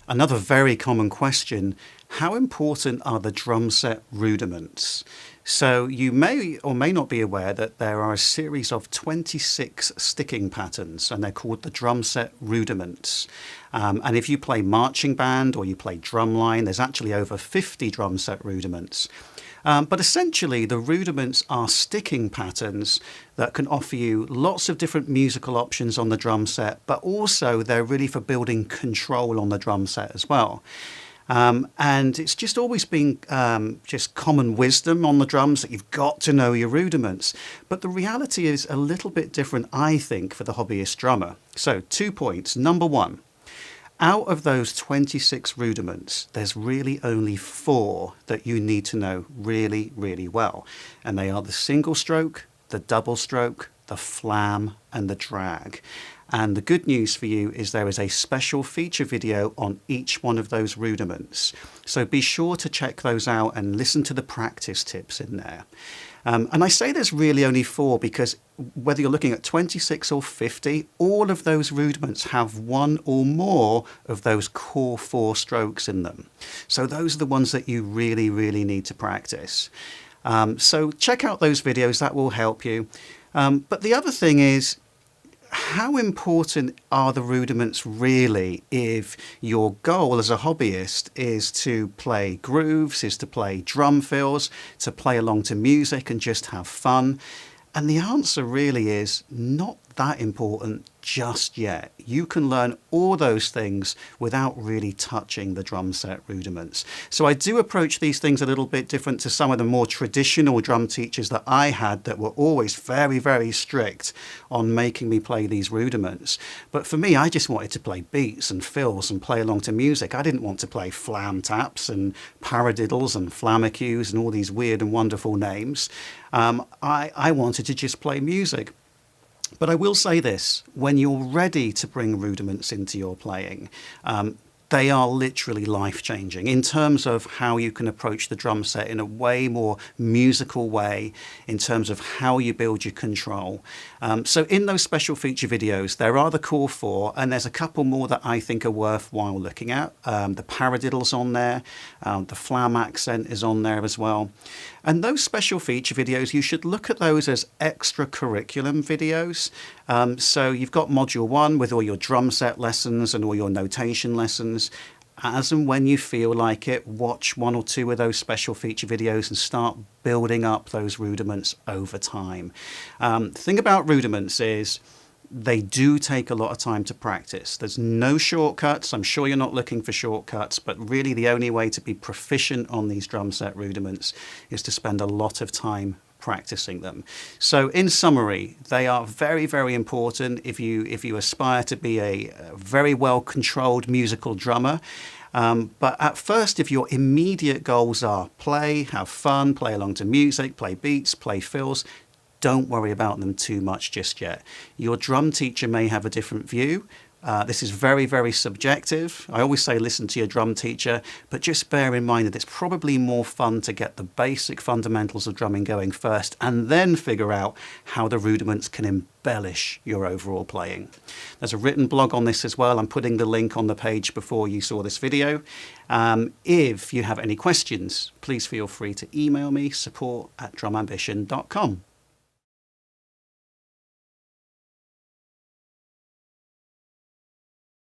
Another very common question, how important are the drum set rudiments? So you may or may not be aware that there are a series of 26 sticking patterns, and they're called the drum set rudiments. And if you play marching band or you play drumline, there's actually over 50 drum set rudiments. But essentially, the rudiments are sticking patterns that can offer you lots of different musical options on the drum set, but also they're really for building control on the drum set as well. And it's just always been just common wisdom on the drums that you've got to know your rudiments. But the reality is a little bit different, I think, for the hobbyist drummer. So 2 points. Number one, out of those 26 rudiments, there's really only 4 that you need to know really, really well. And they are the single stroke, the double stroke, the flam, and the drag. And the good news for you is there is a special feature video on each one of those rudiments. So be sure to check those out and listen to the practice tips in there. And I say there's really only 4 because whether you're looking at 26 or 50, all of those rudiments have one or more of those core 4 strokes in them. So those are the ones that you really, really need to practice. So check out those videos, that will help you. But the other thing is, how important are the rudiments really if your goal as a hobbyist is to play grooves, is to play drum fills, to play along to music and just have fun? And the answer really is not that important just yet. You can learn all those things without really touching the drum set rudiments. So I do approach these things a little bit different to some of the more traditional drum teachers that I had that were always very, very strict on making me play these rudiments. But for me, I just wanted to play beats and fills and play along to music. I didn't want to play flam taps and paradiddles and flamencues and all these weird and wonderful names. I wanted to just play music. But I will say this, when you're ready to bring rudiments into your playing, they are literally life-changing in terms of how you can approach the drum set in a way more musical way, in terms of how you build your control. So in those special feature videos, there are the core 4, and there's a couple more that I think are worthwhile looking at. The paradiddle's on there, the flam accent is on there as well. And those special feature videos, you should look at those as extra curriculum videos. So you've got module 1 with all your drum set lessons and all your notation lessons. As and when you feel like it, watch 1 or 2 of those special feature videos and start building up those rudiments over time. The thing about rudiments is they do take a lot of time to practice. There's no shortcuts. I'm sure you're not looking for shortcuts, but really the only way to be proficient on these drum set rudiments is to spend a lot of time practicing them. So in summary, they are very, very important if you aspire to be a very well controlled musical drummer. But at first, if your immediate goals are play, have fun, play along to music, play beats, play fills, don't worry about them too much just yet. Your drum teacher may have a different view. This is very, very subjective. I always say listen to your drum teacher, but just bear in mind that it's probably more fun to get the basic fundamentals of drumming going first and then figure out how the rudiments can embellish your overall playing. There's a written blog on this as well. I'm putting the link on the page before you saw this video. If you have any questions, please feel free to email me, support@drumambition.com.